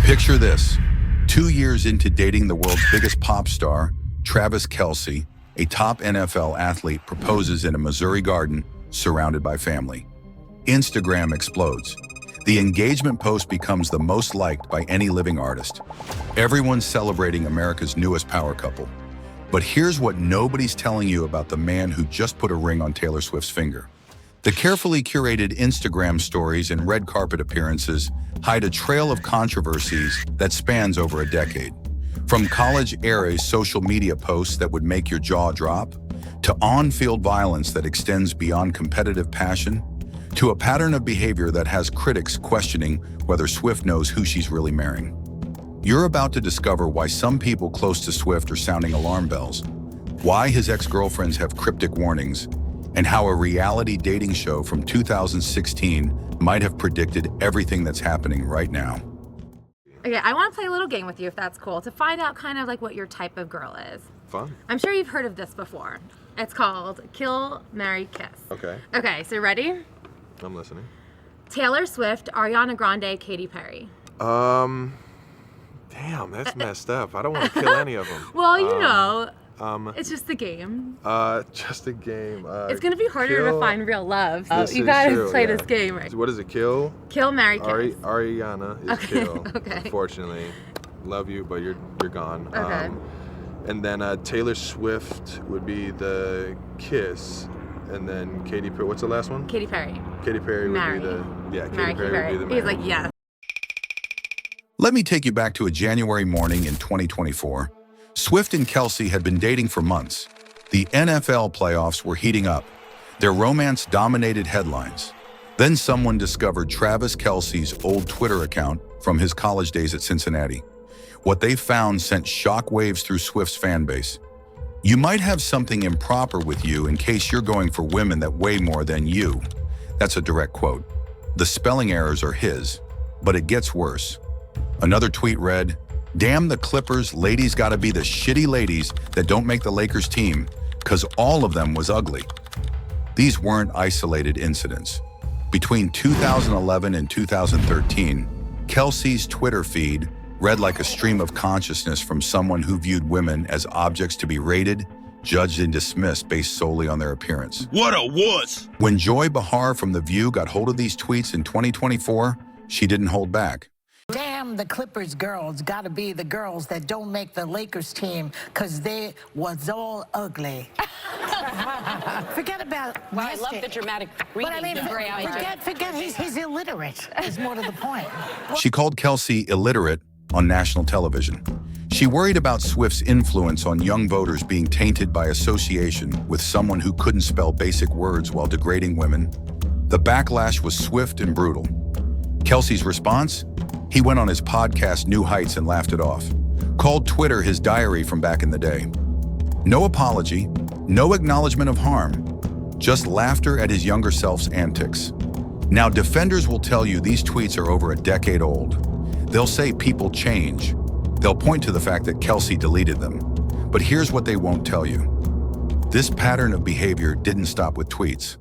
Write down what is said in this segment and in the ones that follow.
Picture this. 2 years into dating the world's biggest pop star, Travis Kelce, a top NFL athlete, proposes in a Missouri garden surrounded by family. Instagram explodes. The engagement post becomes the most liked by any living artist. Everyone's celebrating America's newest power couple. But here's what nobody's telling you about the man who just put a ring on Taylor Swift's finger. The carefully curated Instagram stories and red carpet appearances hide a trail of controversies that spans over a decade. From college-era social media posts that would make your jaw drop, to on-field violence that extends beyond competitive passion, to a pattern of behavior that has critics questioning whether Swift knows who she's really marrying. You're about to discover why some people close to Swift are sounding alarm bells, why his ex-girlfriends have cryptic warnings, and how a reality dating show from 2016 might have predicted everything that's happening right now. Okay, I want to play a little game with you if that's cool, to find out kind of like what your type of girl is. Fun. I'm sure you've heard of this before. It's called Kill, Marry, Kiss. Okay. Okay, so ready? I'm listening. Taylor Swift, Ariana Grande, Katy Perry. Damn, that's messed up. I don't want to kill any of them. Well, you know, it's just the game. Just a game. It's gonna be harder to find real love. So This you is gotta true, play yeah. this game right. What is it? Kill? Kill, Marry, Kiss. Ariana is Okay, kill. okay. Unfortunately, love you, but you're gone. Okay. And then Taylor Swift would be the kiss, and then Katy Perry. What's the last one? Katy Perry. Katy Perry Marry. would be the Marry, Katy Perry would be the He's marry. like, yes. Let me take you back to a January morning in 2024. Swift and Kelce had been dating for months. The NFL playoffs were heating up. Their romance dominated headlines. Then someone discovered Travis Kelce's old Twitter account from his college days at Cincinnati. What they found sent shockwaves through Swift's fan base. You might have something improper with you in case you're going for women that weigh more than you. That's a direct quote. The spelling errors are his, but it gets worse. Another tweet read, "Damn the Clippers, ladies gotta be the shitty ladies that don't make the Lakers team, 'cause all of them was ugly." These weren't isolated incidents. Between 2011 and 2013, Kelce's Twitter feed read like a stream of consciousness from someone who viewed women as objects to be rated, judged, and dismissed based solely on their appearance. What a wuss! When Joy Behar from The View got hold of these tweets in 2024, she didn't hold back. Damn the Clippers girls gotta be the girls that don't make the Lakers team because they was all ugly. Forget about Well, I love the dramatic reading. But I mean, forget he's illiterate is more to the point. She called Kelce illiterate on national television. She worried about Swift's influence on young voters being tainted by association with someone who couldn't spell basic words while degrading women. The backlash was swift and brutal. Kelce's response? He went on his podcast New Heights and laughed it off. Called Twitter his diary from back in the day. No apology, no acknowledgement of harm, just laughter at his younger self's antics. Now, defenders will tell you these tweets are over a decade old. They'll say people change. They'll point to the fact that Kelce deleted them. But here's what they won't tell you. This pattern of behavior didn't stop with tweets.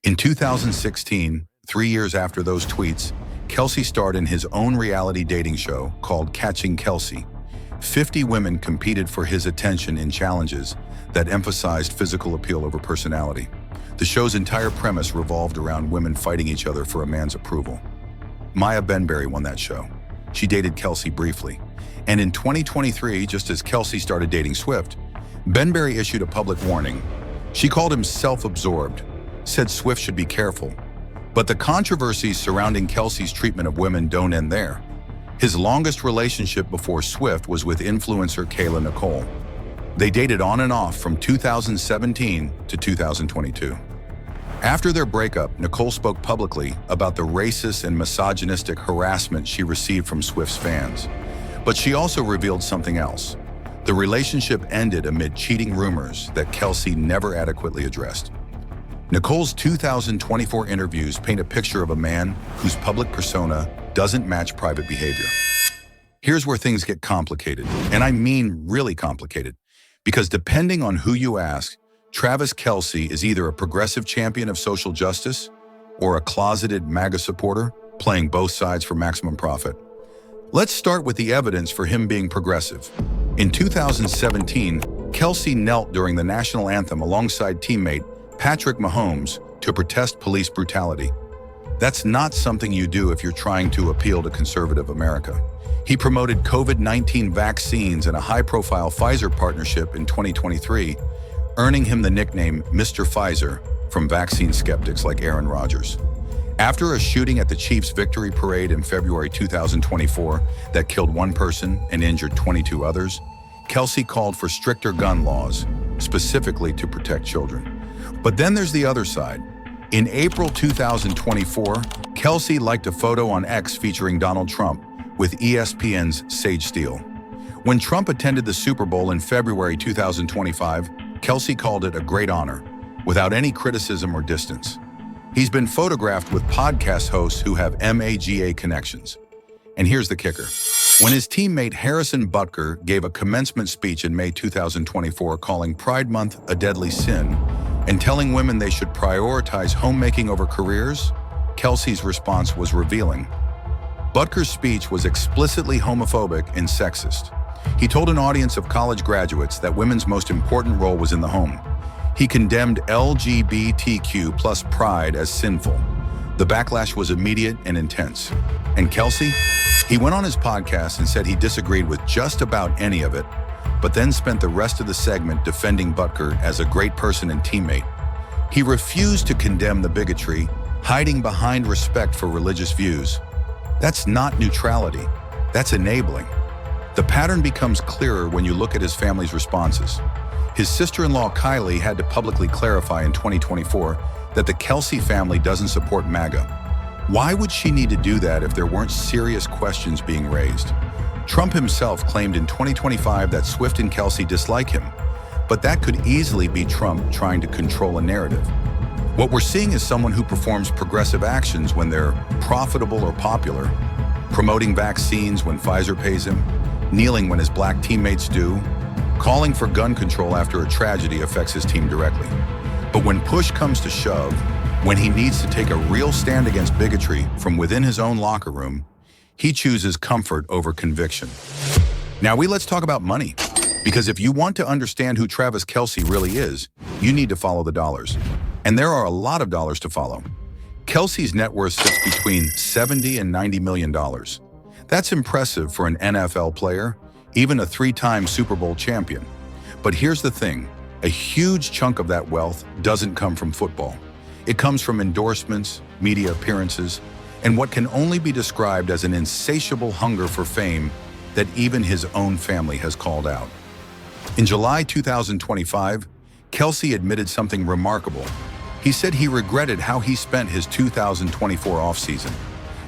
In 2016, 3 years after those tweets, Kelce starred in his own reality dating show called Catching Kelce. 50 women competed for his attention in challenges that emphasized physical appeal over personality. The show's entire premise revolved around women fighting each other for a man's approval. Maya Benberry won that show. She dated Kelce briefly. And in 2023, just as Kelce started dating Swift, Benberry issued a public warning. She called him self-absorbed, said Swift should be careful. But the controversies surrounding Kelce's treatment of women don't end there. His longest relationship before Swift was with influencer Kayla Nicole. They dated on and off from 2017 to 2022. After their breakup, Nicole spoke publicly about the racist and misogynistic harassment she received from Swift's fans. But she also revealed something else. The relationship ended amid cheating rumors that Kelce never adequately addressed. Nicole's 2024 interviews paint a picture of a man whose public persona doesn't match private behavior. Here's where things get complicated, and I mean really complicated, because depending on who you ask, Travis Kelce is either a progressive champion of social justice or a closeted MAGA supporter playing both sides for maximum profit. Let's start with the evidence for him being progressive. In 2017, Kelce knelt during the national anthem alongside teammate Patrick Mahomes to protest police brutality. That's not something you do if you're trying to appeal to conservative America. He promoted COVID-19 vaccines in a high-profile Pfizer partnership in 2023, earning him the nickname Mr. Pfizer from vaccine skeptics like Aaron Rodgers. After a shooting at the Chiefs' victory parade in February 2024 that killed one person and injured 22 others, Kelce called for stricter gun laws, specifically to protect children. But then there's the other side. In April 2024, Kelce liked a photo on X featuring Donald Trump with ESPN's Sage Steele. When Trump attended the Super Bowl in February 2025, Kelce called it a great honor, without any criticism or distance. He's been photographed with podcast hosts who have MAGA connections. And here's the kicker. When his teammate Harrison Butker gave a commencement speech in May 2024 calling Pride Month a deadly sin and telling women they should prioritize homemaking over careers, Kelce's response was revealing. Butker's speech was explicitly homophobic and sexist. He told an audience of college graduates that women's most important role was in the home. He condemned LGBTQ plus pride as sinful. The backlash was immediate and intense. And Kelce? He went on his podcast and said he disagreed with just about any of it, but then spent the rest of the segment defending Butker as a great person and teammate. He refused to condemn the bigotry, hiding behind respect for religious views. That's not neutrality, that's enabling. The pattern becomes clearer when you look at his family's responses. His sister-in-law Kylie had to publicly clarify in 2024 that the Kelce family doesn't support MAGA. Why would she need to do that if there weren't serious questions being raised? Trump himself claimed in 2025 that Swift and Kelce dislike him, but that could easily be Trump trying to control a narrative. What we're seeing is someone who performs progressive actions when they're profitable or popular, promoting vaccines when Pfizer pays him, kneeling when his black teammates do, calling for gun control after a tragedy affects his team directly. But when push comes to shove, when he needs to take a real stand against bigotry from within his own locker room, he chooses comfort over conviction. Now let's talk about money. Because if you want to understand who Travis Kelce really is, you need to follow the dollars. And there are a lot of dollars to follow. Kelce's net worth sits between $70 and $90 million. That's impressive for an NFL player, even a 3-time Super Bowl champion. But here's the thing, a huge chunk of that wealth doesn't come from football. It comes from endorsements, media appearances, and what can only be described as an insatiable hunger for fame that even his own family has called out. In July 2025, Kelce admitted something remarkable. He said he regretted how he spent his 2024 offseason.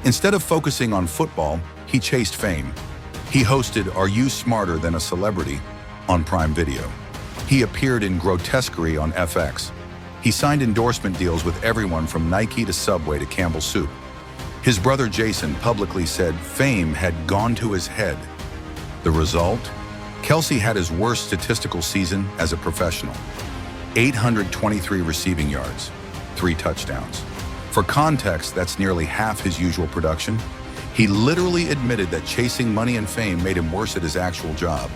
Instead of focusing on football, he chased fame. He hosted Are You Smarter Than a Celebrity on Prime Video. He appeared in Grotesquerie on FX. He signed endorsement deals with everyone from Nike to Subway to Campbell's Soup. His brother Jason publicly said fame had gone to his head. The result? Kelce had his worst statistical season as a professional. 823 receiving yards, 3 touchdowns. For context, that's nearly half his usual production. He literally admitted that chasing money and fame made him worse at his actual job.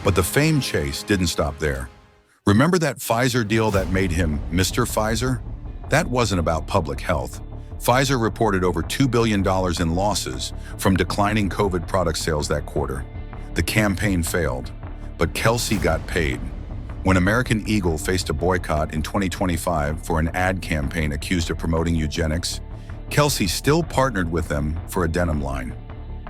But the fame chase didn't stop there. Remember that Pfizer deal that made him Mr. Pfizer? That wasn't about public health. Pfizer reported over $2 billion in losses from declining COVID product sales that quarter. The campaign failed, but Kelce got paid. When American Eagle faced a boycott in 2025 for an ad campaign accused of promoting eugenics, Kelce still partnered with them for a denim line.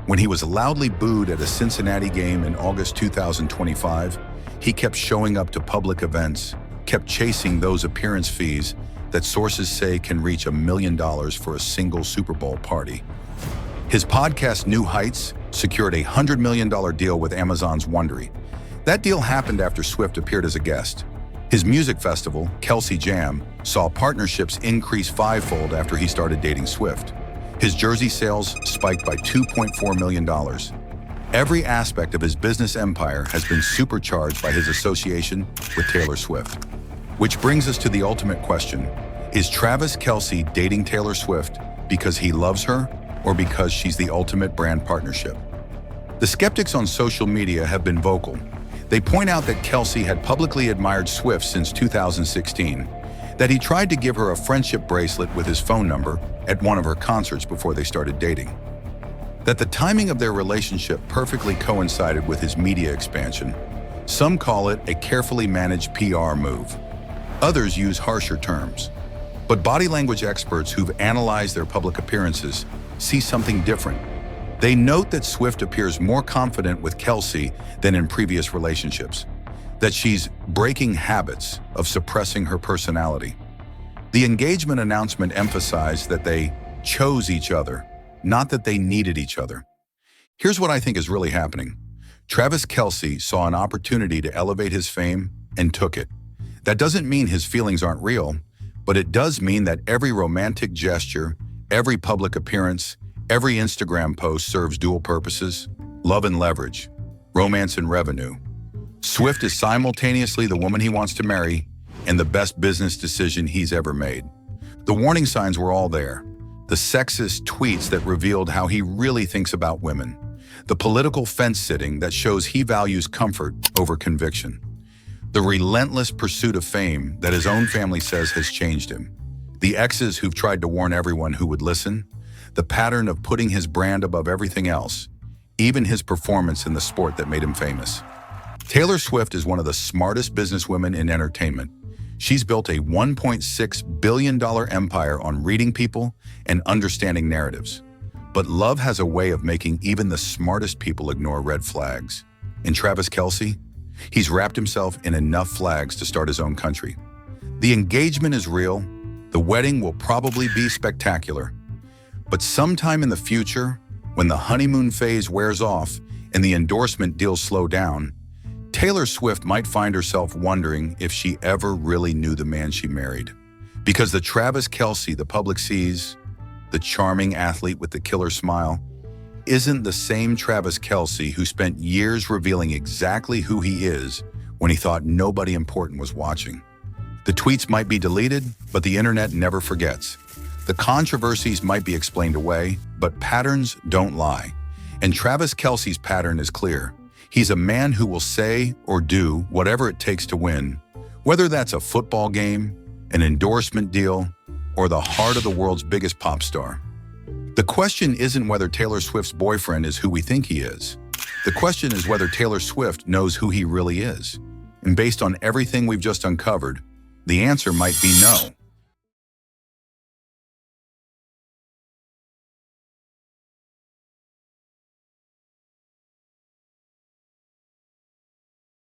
When he was loudly booed at a Cincinnati game in August 2025, he kept showing up to public events, kept chasing those appearance fees that sources say can reach $1 million for a single Super Bowl party. His podcast New Heights secured a $100 million deal with Amazon's Wondery. That deal happened after Swift appeared as a guest. His music festival, Kelce Jam, saw partnerships increase 5-fold after he started dating Swift. His jersey sales spiked by $2.4 million. Every aspect of his business empire has been supercharged by his association with Taylor Swift. Which brings us to the ultimate question. Is Travis Kelce dating Taylor Swift because he loves her or because she's the ultimate brand partnership? The skeptics on social media have been vocal. They point out that Kelce had publicly admired Swift since 2016, that he tried to give her a friendship bracelet with his phone number at one of her concerts before they started dating, that the timing of their relationship perfectly coincided with his media expansion. Some call it a carefully managed PR move. Others use harsher terms. But body language experts who've analyzed their public appearances see something different. They note that Swift appears more confident with Kelce than in previous relationships, that she's breaking habits of suppressing her personality. The engagement announcement emphasized that they chose each other, not that they needed each other. Here's what I think is really happening. Travis Kelce saw an opportunity to elevate his fame and took it. That doesn't mean his feelings aren't real, but it does mean that every romantic gesture, every public appearance, every Instagram post serves dual purposes: love and leverage, romance and revenue. Swift is simultaneously the woman he wants to marry and the best business decision he's ever made. The warning signs were all there. The sexist tweets that revealed how he really thinks about women. The political fence-sitting that shows he values comfort over conviction. The relentless pursuit of fame that his own family says has changed him. The exes who've tried to warn everyone who would listen. The pattern of putting his brand above everything else, even his performance in the sport that made him famous. Taylor Swift is one of the smartest businesswomen in entertainment. She's built a $1.6 billion empire on reading people and understanding narratives. But love has a way of making even the smartest people ignore red flags. And Travis Kelce? He's wrapped himself in enough flags to start his own country. The engagement is real. The wedding will probably be spectacular. But sometime in the future, when the honeymoon phase wears off and the endorsement deals slow down, Taylor Swift might find herself wondering if she ever really knew the man she married. Because the Travis Kelce the public sees, the charming athlete with the killer smile, isn't the same Travis Kelce who spent years revealing exactly who he is when he thought nobody important was watching. The tweets might be deleted, but the internet never forgets. The controversies might be explained away, but patterns don't lie. And Travis Kelce's pattern is clear. He's a man who will say or do whatever it takes to win, whether that's a football game, an endorsement deal, or the heart of the world's biggest pop star. The question isn't whether Taylor Swift's boyfriend is who we think he is. The question is whether Taylor Swift knows who he really is. And based on everything we've just uncovered, the answer might be no.